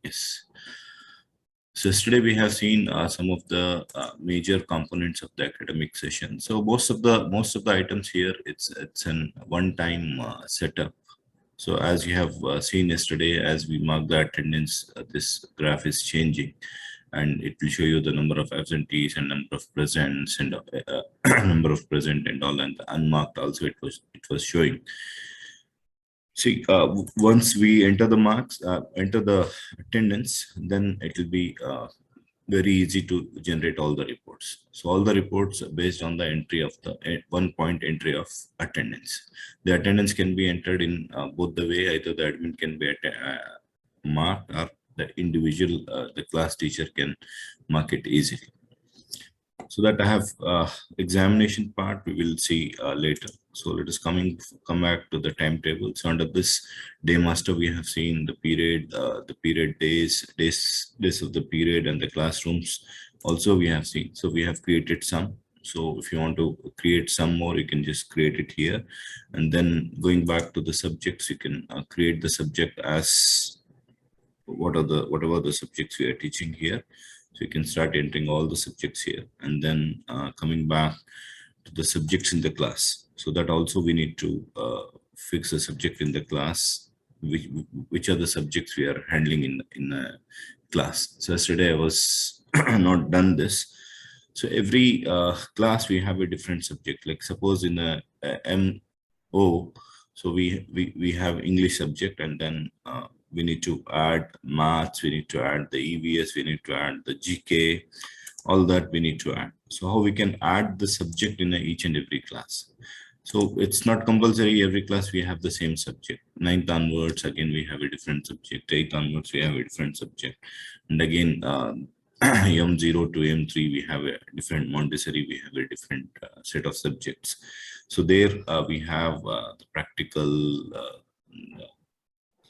Yes. So yesterday we have seen some of the major components of the academic session. So most of the items here, it's an one-time setup. So as you have seen yesterday, as we mark the attendance, this graph is changing, and it will show you the number of absentees and number of presents and number of present and all, and unmarked also it was showing. See, once we enter the marks, enter the attendance, then it will be very easy to generate all the reports. So all the reports are based on the entry of the 1 point entry of attendance. The attendance can be entered in both the way. Either the admin can be marked, or the individual, the class teacher can mark it easily. So that I have examination part we will see later. So let us come back to the timetable. So under this day master, we have seen the period days of the period, and the classrooms also we have seen. So we have created some. So if you want to create some more, you can just create it here. And then going back to the subjects, you can create the subject as whatever the subjects we are teaching here. So you can start entering all the subjects here, and then coming back to the subjects in the class. So that also we need to fix the subject in the class, which are the subjects we are handling in the class. So yesterday I was not done this. So every class we have a different subject. Like suppose in a MO, so we have English subject, and then we need to add maths, we need to add the EVS, we need to add the GK, all that we need to add. So how we can add the subject in each and every class? So it's not compulsory every class we have the same subject. 9th onwards, again, we have a different subject. 8th onwards, we have a different subject. And again, M0 to M3, we have a different Montessori, we have a different set of subjects. So there we have the practical,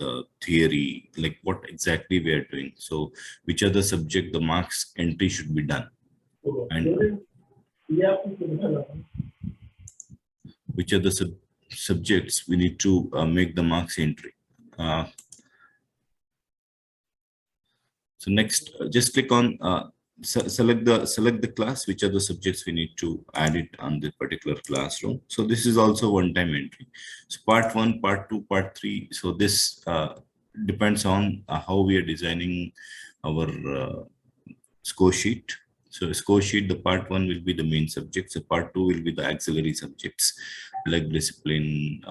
the theory, like what exactly we are doing. So which are the subject the marks entry should be done, and which are the subjects we need to make the marks entry. So next, just click on select the class, which are the subjects we need to add it on the particular classroom. So this is also one-time entry. So part 1, part 2, part 3. So this depends on how we are designing our score sheet. So score sheet, the part 1 will be the main subjects. The part 2 will be the auxiliary subjects, like discipline,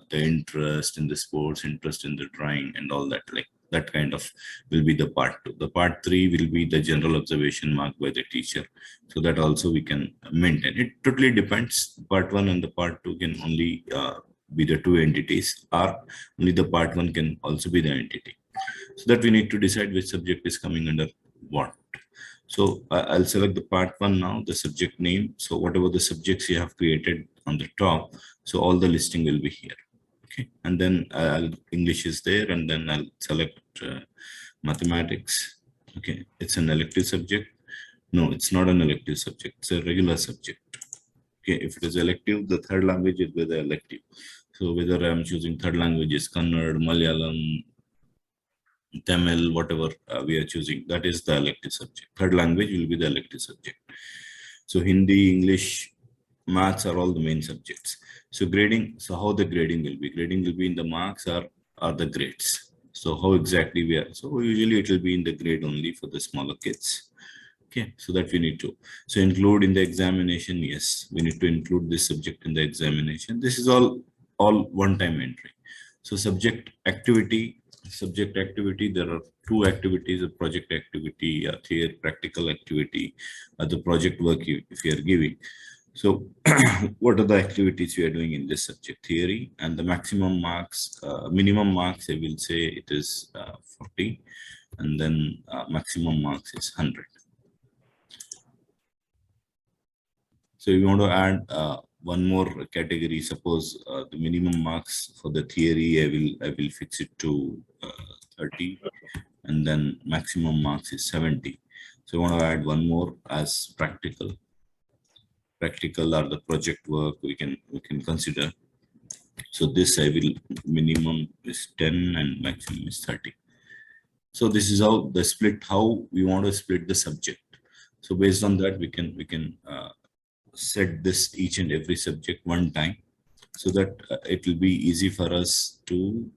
the interest in the sports, interest in the drawing, and all that. Like that kind of will be the part 2. The part 3 will be the general observation marked by the teacher. So that also we can maintain. It totally depends. Part 1 and the part 2 can only be the two entities, or only the part 1 can also be the entity. So that we need to decide which subject is coming under what. So I'll select the part 1 now, the subject name. So whatever the subjects you have created on the top, so all the listing will be here. Okay, and then English is there, and then I'll select mathematics. Okay, it's an elective subject. No, it's not an elective subject. It's a regular subject. Okay, if it is elective, the third language will be the elective. So whether I'm choosing third language is Kannada, Malayalam, Tamil, whatever we are choosing, that is the elective subject. Third language will be the elective subject. So Hindi, English, maths are all the main subjects. So grading, so how the grading will be? Grading will be in the marks or the grades. So how exactly we are? So usually it will be in the grade only for the smaller kids. Okay, so that we need to. So include in the examination, yes, we need to include this subject in the examination. This is all one-time entry. So subject activity, there are two activities: a project activity, a theory practical activity, the project work if you are giving. So what are the activities we are doing in this subject? Theory, and the maximum marks, minimum marks, I will say it is 40, and then maximum marks is 100. So you want to add one more category. Suppose the minimum marks for the theory, I will fix it to 30, and then maximum marks is 70. So you want to add one more as practical. Practical or the project work we can consider. So this I will, minimum is 10 and maximum is 30. So this is how the split, how we want to split the subject. So based on that, we can set this each and every subject one time, so that it will be easy for us to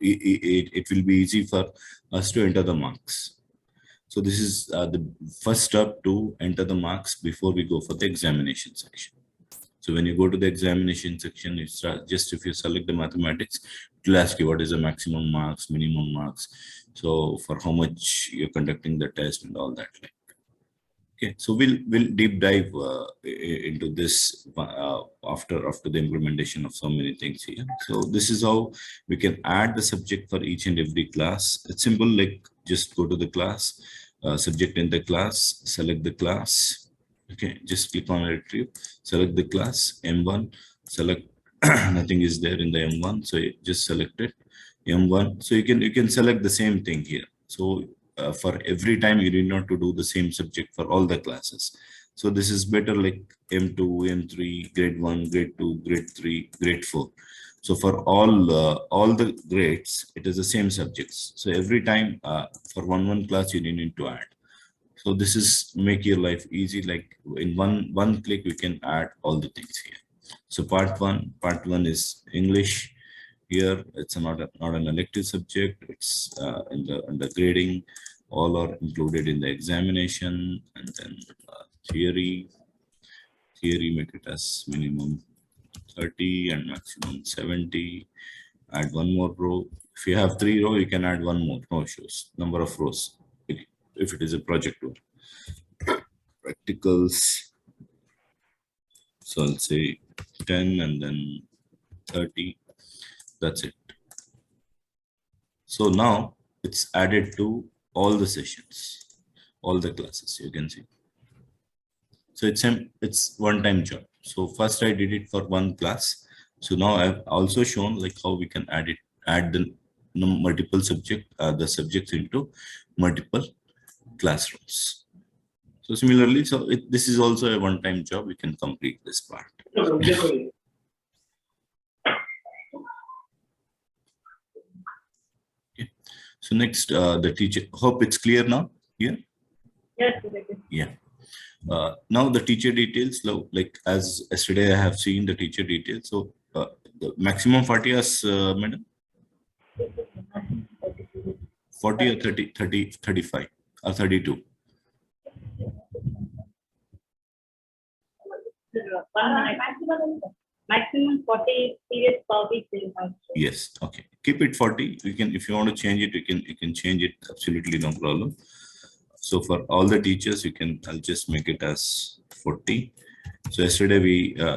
it will be easy for us to enter the marks. So this is the first step to enter the marks before we go for the examination section. So when you go to the examination section, you start, just if you select the mathematics, it will ask you what is the maximum marks, minimum marks. So for how much you're conducting the test and all that. Okay, so we'll deep dive into this after the implementation of so many things here. So this is how we can add the subject for each and every class. It's simple, like just go to the class, subject in the class, select the class. Okay, just click on retrieve, select the class M1, select nothing is there in the M1, so you just select it M1. So you can select the same thing here. So for every time you need not to do the same subject for all the classes. So this is better, like M2, M3, grade 1, grade 2, grade 3, grade 4. So for all the grades, it is the same subjects. So every time for one class, you need to add. So this is make your life easy. Like in one click, we can add all the things here. So part one is English. Here it's not an elective subject. It's in the under grading. All are included in the examination, and then theory make it as minimum 30 and maximum 70. Add one more row. If you have 3 rows, you can add one more. No issues. Number of rows if it is a project work. Practicals. So I'll say 10 and then 30. That's it. So now it's added to all the sessions, all the classes, you can see. So it's one-time job. So first I did it for one class. So now I've also shown like how we can add the multiple the subjects into multiple classrooms. So similarly, so this is also a one-time job. We can complete this part. Okay. So next, the teacher. Hope it's clear now. Here. Yes. Yeah. Now the teacher details. Like as yesterday, I have seen the teacher details. So the maximum 40 hours, madam. 40 or 30, 35 or 32. Maximum 40 periods per week. Yes. Okay. Keep it 40. You can, if you want to change it, you can change it. Absolutely no problem. So for all the teachers, I'll just make it as 40. So yesterday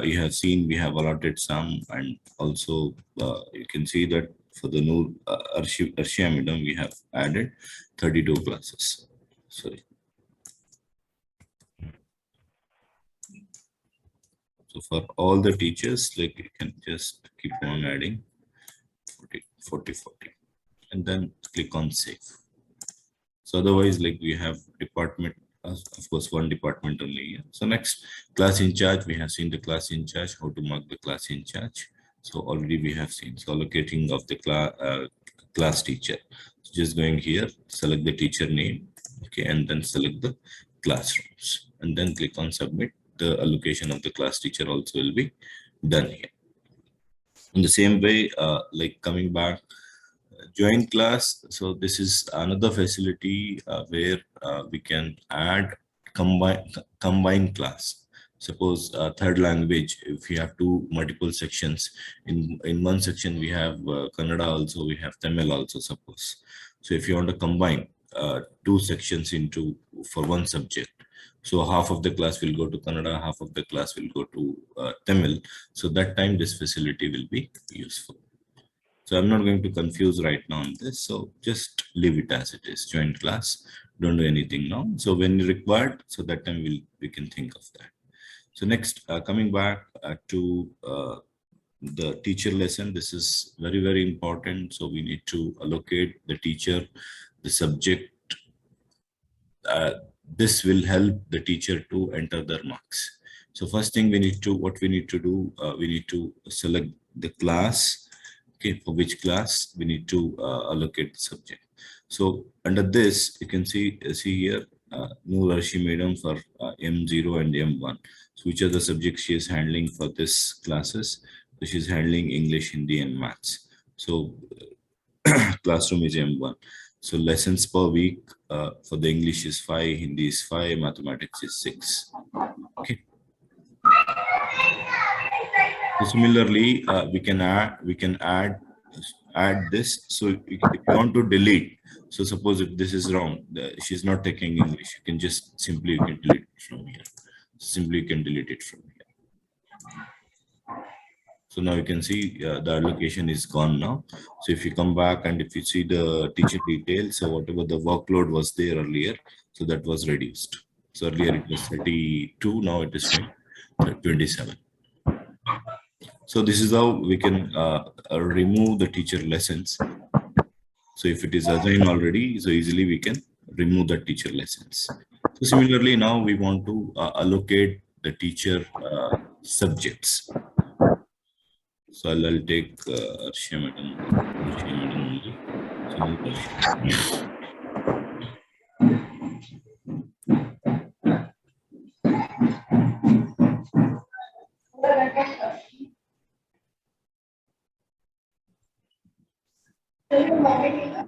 you have seen we have allotted some, and also you can see that for the new Arshia Madam, we have added 32 classes. Sorry. So for all the teachers, like you can just keep on adding 40, and then click on save. So otherwise, like we have department, of course, one department only here. So next, class in charge, we have seen the class in charge, how to mark the class in charge. So already we have seen, so allocating of the class teacher. So just going here, select the teacher name, okay, and then select the classrooms, and then click on submit. The allocation of the class teacher also will be done here. In the same way, like coming back, join class. So this is another facility where we can add combine class. Suppose third language, if you have multiple sections, in one section we have Kannada also, we have Tamil also, suppose. So if you want to combine 2 sections for one subject, so half of the class will go to Kannada, half of the class will go to Tamil. So that time this facility will be useful. So I'm not going to confuse right now on this. So just leave it as it is, joint class. Don't do anything now. So when required, so that time we can think of that. So next, coming back to the teacher lesson, this is very, very important. So we need to allocate the teacher, the subject. This will help the teacher to enter their marks. So first thing what we need to do, we need to select the class, Okay, for which class we need to allocate the subject. So under this, you can see here, Noor Arshi Madam for M0 and M1. So which are the subjects she is handling for this classes? So she's handling English, Hindi, and Maths. So classroom is M1. So lessons per week for the English is 5, Hindi is 5, mathematics is 6. Okay. So similarly, we can add this. So if you want to delete, so suppose if this is wrong, she's not taking English, you can just simply you can delete it from here. Simply you can delete it from here. So now you can see the allocation is gone now. So if you come back and if you see the teacher details, so whatever the workload was there earlier, so that was reduced. So earlier it was 32, now it is 27. So this is how we can remove the teacher lessons. So if it is assigned already, so easily we can remove the teacher lessons. So similarly, now we want to allocate the teacher subjects. So I'll take Arshia Madam only. So no Arshia.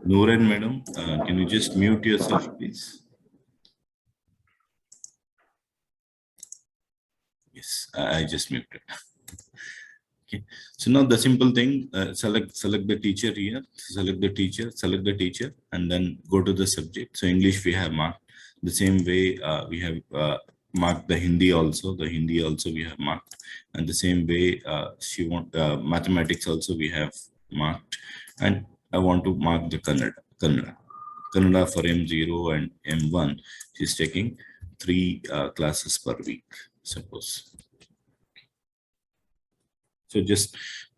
Nooran Madam, can you just mute yourself, please? Yes, I just muted. Okay, so now the simple thing, select the teacher here, select the teacher, and then go to the subject. So English we have marked the same way. We have marked the Hindi also. The Hindi also we have marked, and the same way mathematics also we have marked, and I want to mark the Kannada for M0 and M1. She's taking 3 classes per week, suppose. So just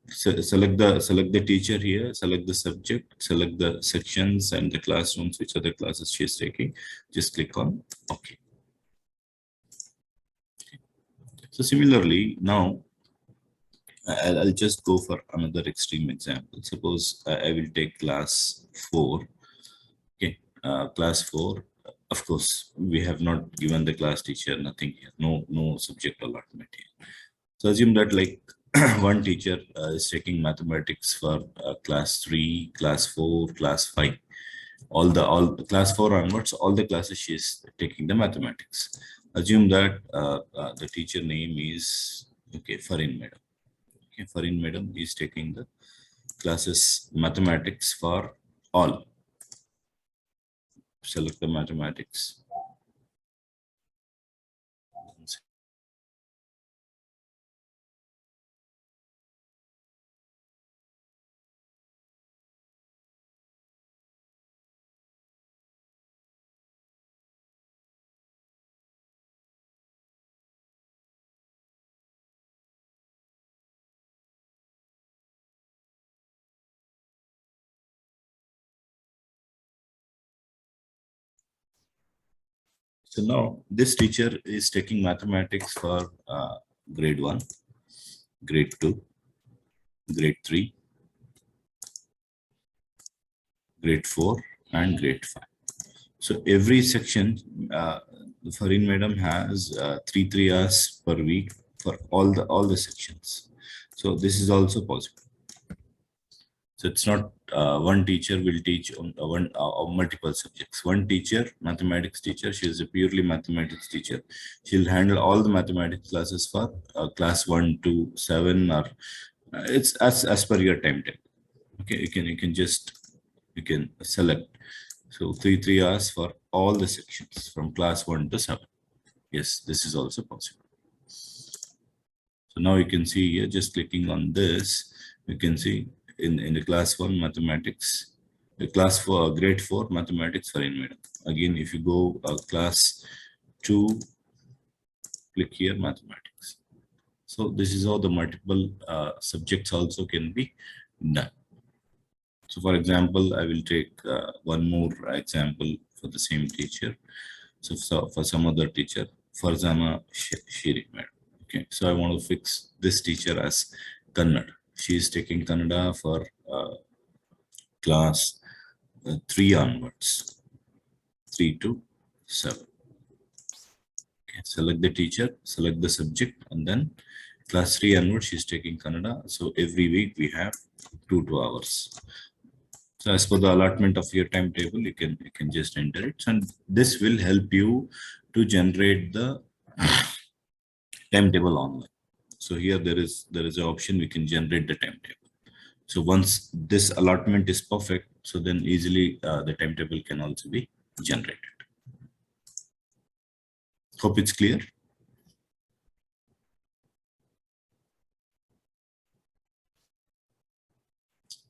select the teacher here, select the subject, select the sections and the classrooms, which are the classes she is taking. Just click on OK. So similarly, now I'll just go for another extreme example. Suppose I will take class 4. Okay, class 4. Of course, we have not given the class teacher nothing here. No subject allotment here. So assume that like one teacher is taking mathematics for class 3, class 4, class 5. All class 4 onwards, all the classes she is taking the mathematics. Assume that the teacher name is Farin Madam. Okay, Farin Madam is taking the classes mathematics for all. Select the mathematics. So now this teacher is taking mathematics for grade 1, grade 2, grade 3, grade 4, and grade 5. So every section, Farin Madam has 3 hours per week for all the sections. So this is also possible. So it's not one teacher will teach on multiple subjects. One teacher, mathematics teacher, she is a purely mathematics teacher. She'll handle all the mathematics classes for class 1 to 7, or it's as per your timetable. Okay, you can select. So 3 hours for all the sections from class 1 to 7. Yes, this is also possible. So now you can see here, just clicking on this, you can see in the class 1 mathematics, the class 4, grade 4 mathematics for Madam. Again, if you go class 2, click here mathematics. So this is how the multiple subjects also can be done. So for example, I will take one more example for the same teacher. So for some other teacher, Farzana Shiri Madam. Okay, so I want to fix this teacher as Kannada. She is taking Kannada for class 3 onwards, 3 to 7. Okay, select the teacher, select the subject, and then class 3 onwards, she's taking Kannada. So every week we have 2 hours. So as per the allotment of your timetable, you can just enter it, and this will help you to generate the timetable online. So here there is an option we can generate the timetable. So once this allotment is perfect, so then easily the timetable can also be generated. Hope it's clear.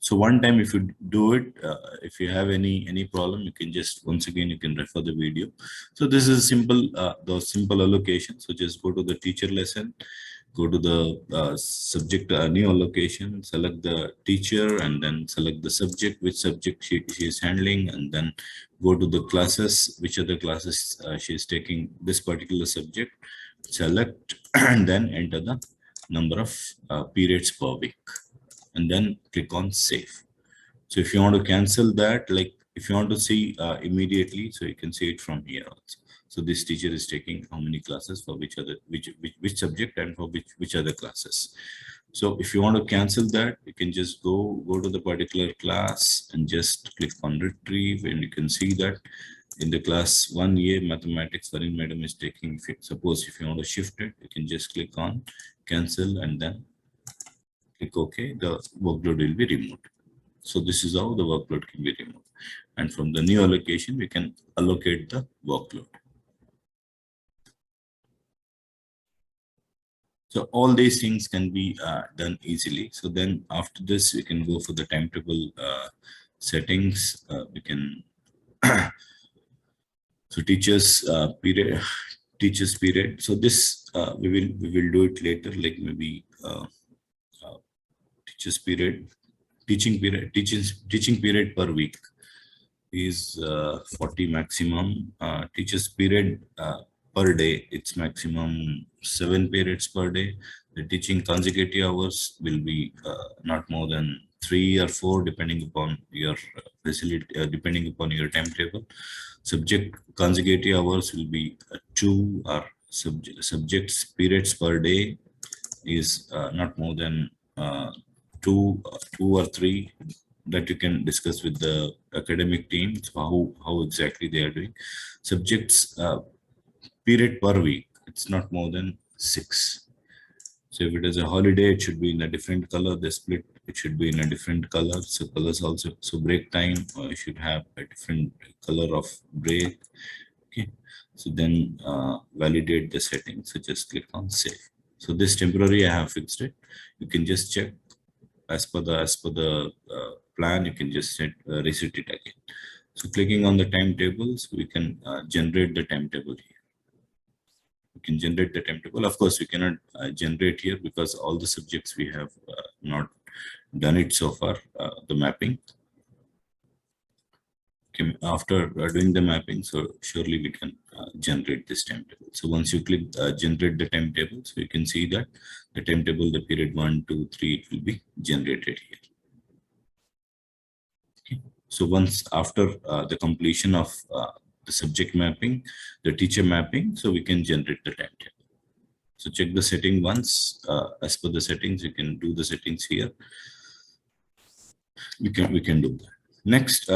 So one time, if you do it, if you have any problem, you can just once again you can refer the video. So this is simple, the simple allocation. So just go to the teacher lesson, go to the subject new allocation, select the teacher, and then select the subject, which subject she is handling, and then go to the classes, which are the classes she is taking this particular subject. Select and then enter the number of periods per week, and then click on save. So if you want to cancel that, like if you want to see immediately, so you can see it from here also. So this teacher is taking how many classes for which other which subject and for which other classes. So if you want to cancel that, you can just go to the particular class and just click on retrieve, and you can see that in the class 1A mathematics, Varun madam is taking. Suppose if you want to shift it, you can just click on cancel and then click OK. The workload will be removed. So this is how the workload can be removed. And from the new allocation, we can allocate the workload. So all these things can be done easily. So then after this, we can go for the timetable settings. We can so teachers period. So this we will do it later, like maybe teachers period, teaching period per week is 40 maximum. Teachers period per day, it's maximum 7 periods per day. The teaching consecutive hours will be not more than 3 or 4, depending upon your facility, depending upon your timetable. Subject consecutive hours will be 2, or subjects periods per day is not more than 2 or 3, that you can discuss with the academic team. So how exactly they are doing. Subjects period per week, it's not more than 6. So if it is a holiday, it should be in a different color. The split, it should be in a different color. So colors also. So break time should have a different color of break. Okay. So then validate the settings. So just click on save. So this temporary, I have fixed it. You can just check as per the plan. You can just reset it again. So clicking on the timetables, we can generate the timetable here. We can generate the timetable. Of course, we cannot generate here because all the subjects we have not done it so far, the mapping. Okay, after doing the mapping, so surely we can generate this timetable. So once you click generate the timetable, so you can see that the timetable, the period 1, 2, 3, it will be generated here. Okay. So once after the completion of the subject mapping, the teacher mapping, so we can generate the timetable. So check the setting once. As per the settings, you can do the settings here. We can do that. Next.